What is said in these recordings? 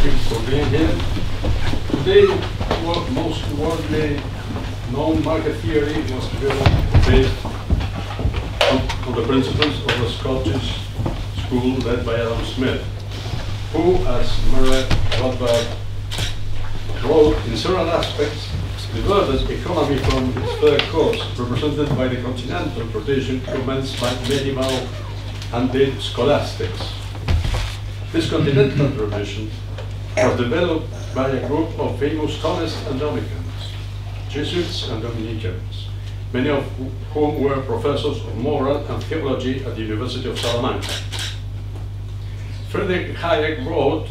thank you for being here. Today, most widely known market theory was developed based on the principles of the Scottish school led by Adam Smith, who, as Murray Rothbard wrote, in several aspects, diverted economy from its fair course, represented by the continental tradition commenced by medieval and the scholastics. This continental tradition was developed by a group of famous Thomists and Dominicans, Jesuits and Dominicans, many of whom were professors of moral and theology at the University of Salamanca. Friedrich Hayek wrote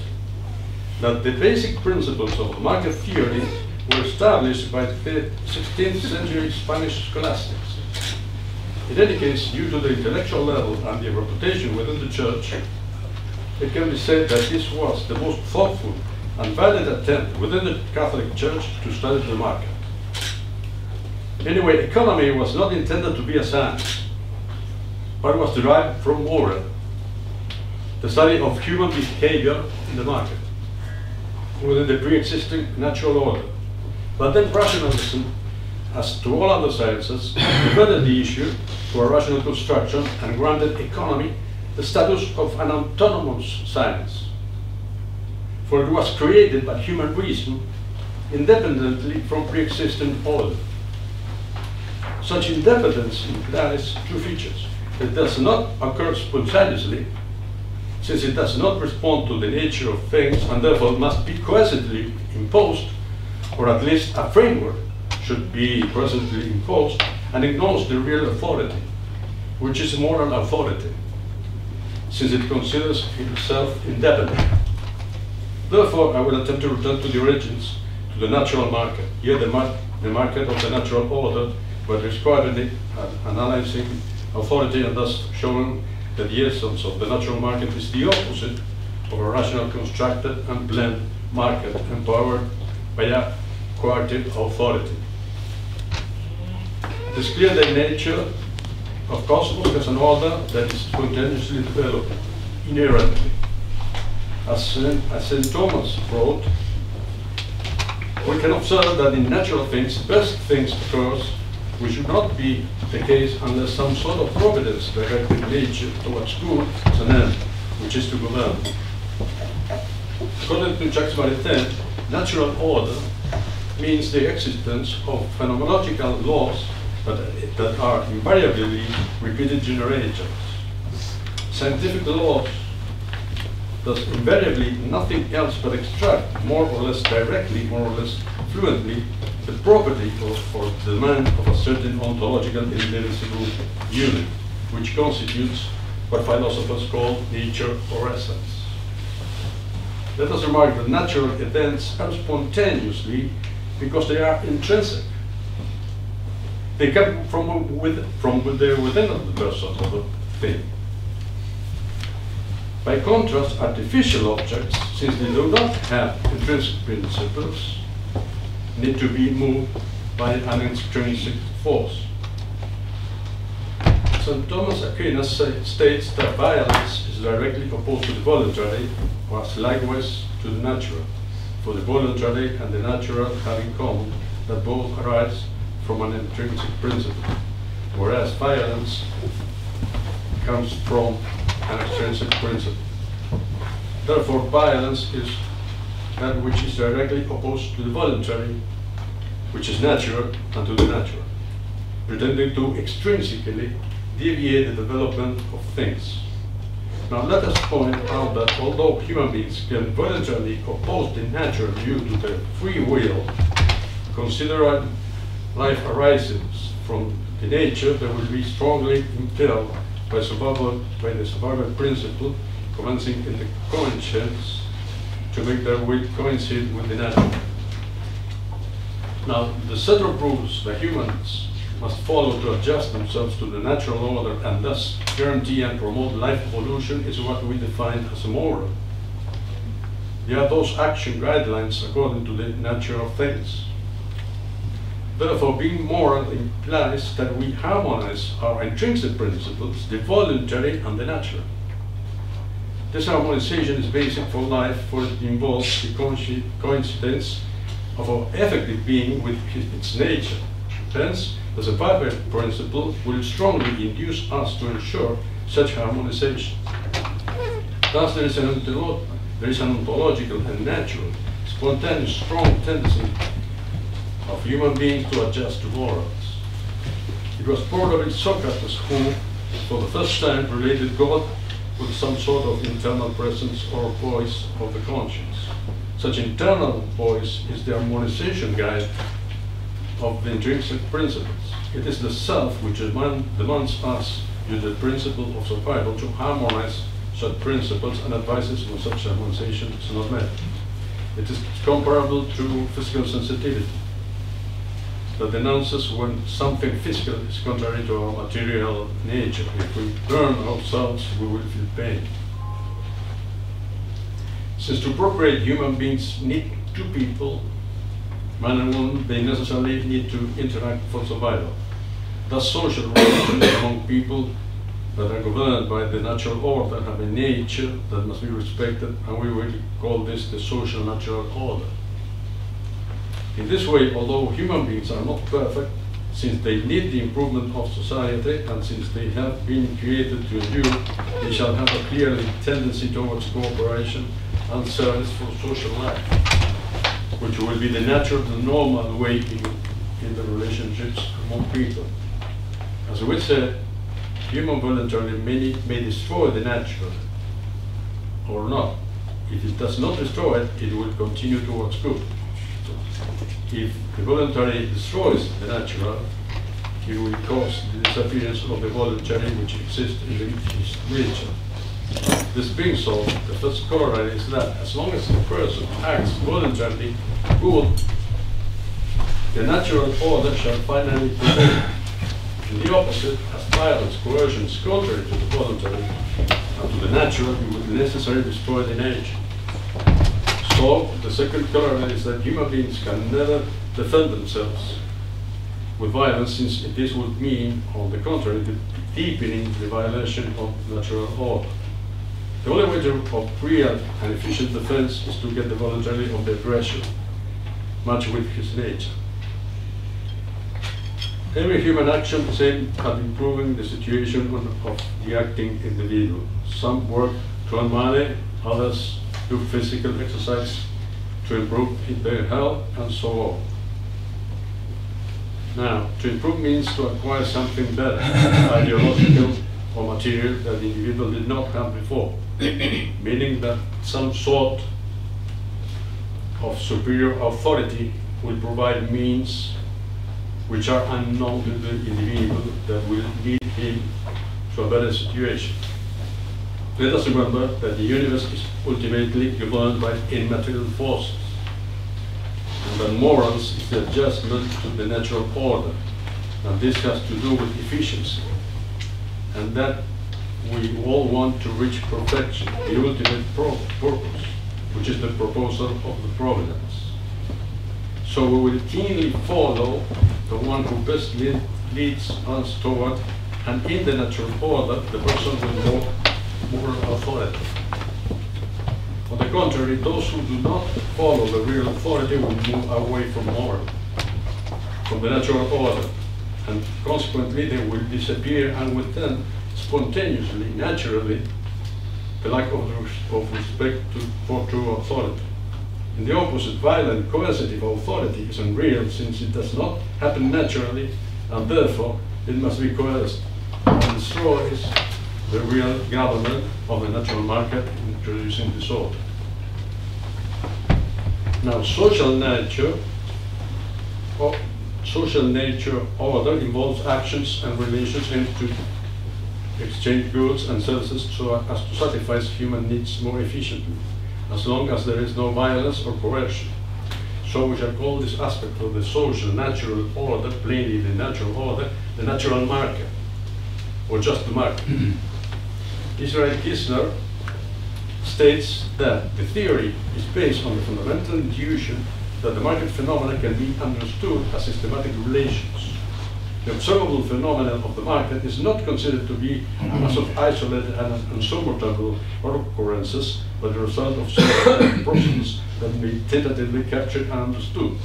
that the basic principles of market theory were established by the 16th century Spanish scholastics. In any case, due to the intellectual level and the reputation within the church, it can be said that this was the most thoughtful and valid attempt within the Catholic Church to study the market. Anyway, economy was not intended to be a science, but was derived from moral, the study of human behavior in the market, within the pre-existing natural order. But then rationalism, as to all other sciences, diverted the issue to a rational construction and granted economy the status of an autonomous science. For it was created by human reason independently from pre-existing order. Such independence implies two features. It does not occur spontaneously, since it does not respond to the nature of things and therefore must be coercively imposed, or at least a framework should be presently imposed, and ignores the real authority, which is moral authority, since it considers itself independent. Therefore, I will attempt to return to the origins, to the natural market, here the market of the natural order, but describing it, analyzing authority, and thus showing that the essence of the natural market is the opposite of a rational constructed and blend market empowered by a coercive authority. It is clear that nature of cosmos has an order that is spontaneously developed inherently. As St. Thomas wrote, we can observe that in natural things, best things occurs, which should not be the case unless some sort of providence directed nature towards good as an end, which is to govern. According to Jacques Maritain, natural order means the existence of phenomenological laws that are invariably repeated generators. Scientific laws thus invariably nothing else but extract more or less directly, more or less fluently, the property or demand of a certain ontological indivisible unit, which constitutes what philosophers call nature or essence. Let us remark that natural events come spontaneously because they are intrinsic. They come from within the person of the thing. By contrast, artificial objects, since they do not have intrinsic principles, need to be moved by an extrinsic force. St. Thomas Aquinas states that violence is directly opposed to the voluntary, as likewise to the natural, for the voluntary and the natural have in common that both arise from an intrinsic principle, whereas violence comes from an extrinsic principle. Therefore, violence is that which is directly opposed to the voluntary, which is natural, and to the natural, pretending to extrinsically deviate the development of things. Now let us point out that although human beings can voluntarily oppose the natural due to their free will, consider life arises from the nature that will be strongly impelled by the survival principle, commencing in the conscience, to make their will coincide with the natural. Now, the set of rules that humans must follow to adjust themselves to the natural order and thus guarantee and promote life evolution is what we define as moral. They are those action guidelines according to the nature of things. Therefore, being moral implies that we harmonize our intrinsic principles, the voluntary and the natural. This harmonization is basic for life, for it involves the coincidence of our effective being with its nature. Hence, the survival principle will strongly induce us to ensure such harmonization. Thus, there is an ontological and natural, spontaneous, strong tendency of human beings to adjust to morals. It was probably Socrates who, for the first time, related God with some sort of internal presence or voice of the conscience. Such internal voice is the harmonization guide of the intrinsic principles. It is the self which demands us, use the principle of survival, to harmonize such principles and advises when such harmonization is not met. It is comparable to physical sensitivity, that denounces when something physical is contrary to our material nature. If we burn ourselves, we will feel pain. Since to procreate, human beings need two people, man and woman, they necessarily need to interact for survival. Thus, social relations among people that are governed by the natural order have a nature that must be respected, and we will call this the social natural order. In this way, although human beings are not perfect, since they need the improvement of society and since they have been created to endure, they shall have a clear tendency towards cooperation and service for social life, which will be the natural and normal way in the relationships among people. As we said, human voluntarily may destroy the natural or not. If it does not destroy it, it will continue towards good. If the voluntary destroys the natural, it will cause the disappearance of the voluntary which exists in the nature. This being so, the first corollary is that as long as the person acts voluntarily good, the natural order shall finally prevail. And the opposite, as violence, coercion is contrary to the voluntary and to the natural, it would necessarily destroy the nature. So, the second corollary is that human beings can never defend themselves with violence, since this would mean, on the contrary, the deepening the violation of natural order. The only way of real and efficient defense is to get the voluntary of the aggressor, much with his nature. Every human action is aimed at improving the situation of the acting individual. Some work to earn money, others do physical exercise to improve their health, and so on. Now, to improve means to acquire something better, ideological or material that the individual did not have before, meaning that some sort of superior authority will provide means which are unknown to the individual that will lead him to a better situation. Let us remember that the universe is ultimately governed by immaterial forces, and that morals is the adjustment to the natural order, and this has to do with efficiency, and that we all want to reach perfection, the ultimate purpose, which is the proposal of the providence. So we will keenly follow the one who best leads us toward, and in the natural order, the person with more moral authority. On the contrary, those who do not follow the real authority will move away from the natural order, and consequently they will disappear, and with them, spontaneously, naturally, the lack of respect for true authority. In the opposite, violent, coercive authority is unreal, since it does not happen naturally, and therefore it must be coerced, and destroys the real government of the natural market, introducing disorder. Now, social nature order involves actions and relations aimed to exchange goods and services so as to satisfy human needs more efficiently, as long as there is no violence or coercion. So we shall call this aspect of the social natural order, plainly the natural order, the natural market, or just the market. Israel Kistner states that the theory is based on the fundamental intuition that the market phenomena can be understood as systematic relations. The observable phenomenon of the market is not considered to be a mass of isolated and unsurmountable occurrences, but the result of several processes that may be tentatively captured and understood.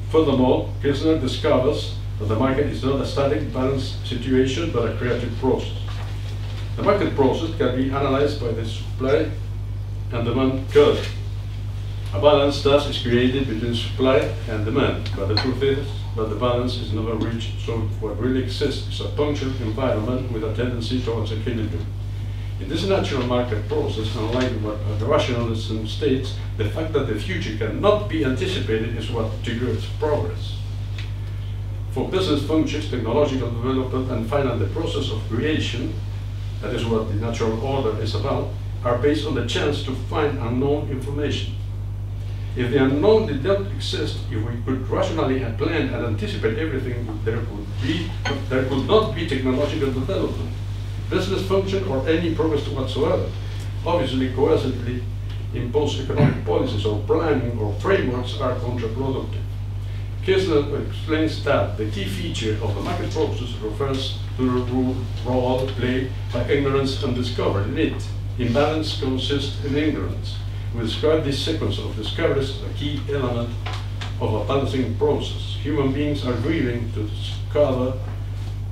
Furthermore, Kirchner discovers that the market is not a static, balanced situation, but a creative process. The market process can be analyzed by the supply and demand curve. A balance thus is created between supply and demand, but the truth is that the balance is never reached, so what really exists is a punctual environment with a tendency towards equilibrium. In this natural market process, unlike what the rationalism states, the fact that the future cannot be anticipated is what triggers progress. For business functions, technological development, and finally the process of creation, that is what the natural order is about, are based on the chance to find unknown information. If the unknown did not exist, if we could rationally plan and anticipate everything, there could not be technological development, business function, or any progress whatsoever. Obviously, coercively imposed economic policies or planning or frameworks are counterproductive. Kirchner explains that the key feature of the market process refers to the role played by ignorance and discovery. In it, imbalance consists in ignorance. We describe this sequence of discoveries as a key element of a balancing process. Human beings are willing to discover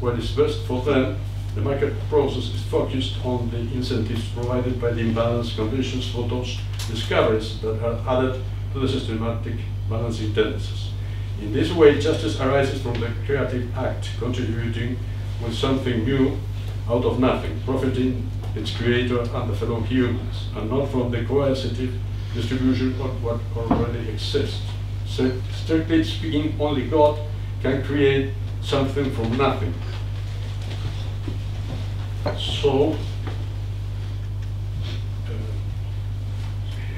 what is best for them. The market process is focused on the incentives provided by the imbalance conditions for those discoveries that are added to the systematic balancing tendencies. In this way, justice arises from the creative act, contributing with something new out of nothing, profiting its creator and the fellow humans, and not from the coercive distribution of what already exists. So, strictly speaking, only God can create something from nothing. So,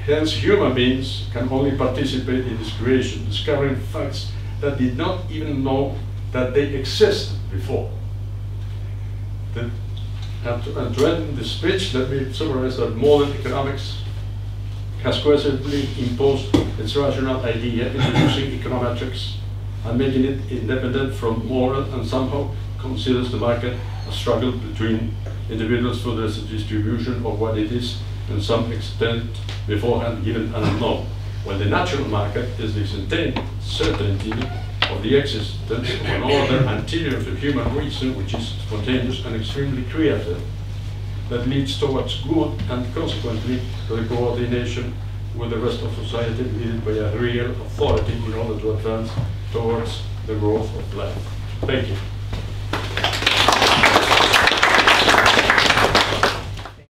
hence human beings can only participate in this creation, discovering facts that did not even know that they existed before. And to end this speech, let me summarize that modern economics has coercively imposed its rational idea, introducing econometrics and making it independent from moral, and somehow considers the market a struggle between individuals for the distribution of what it is, and some extent beforehand given and unknown, while the natural market is the certainty of the existence of an order anterior to human reason, which is spontaneous and extremely creative, that leads towards good and consequently to the coordination with the rest of society, led by a real authority in order to advance towards the growth of life. Thank you.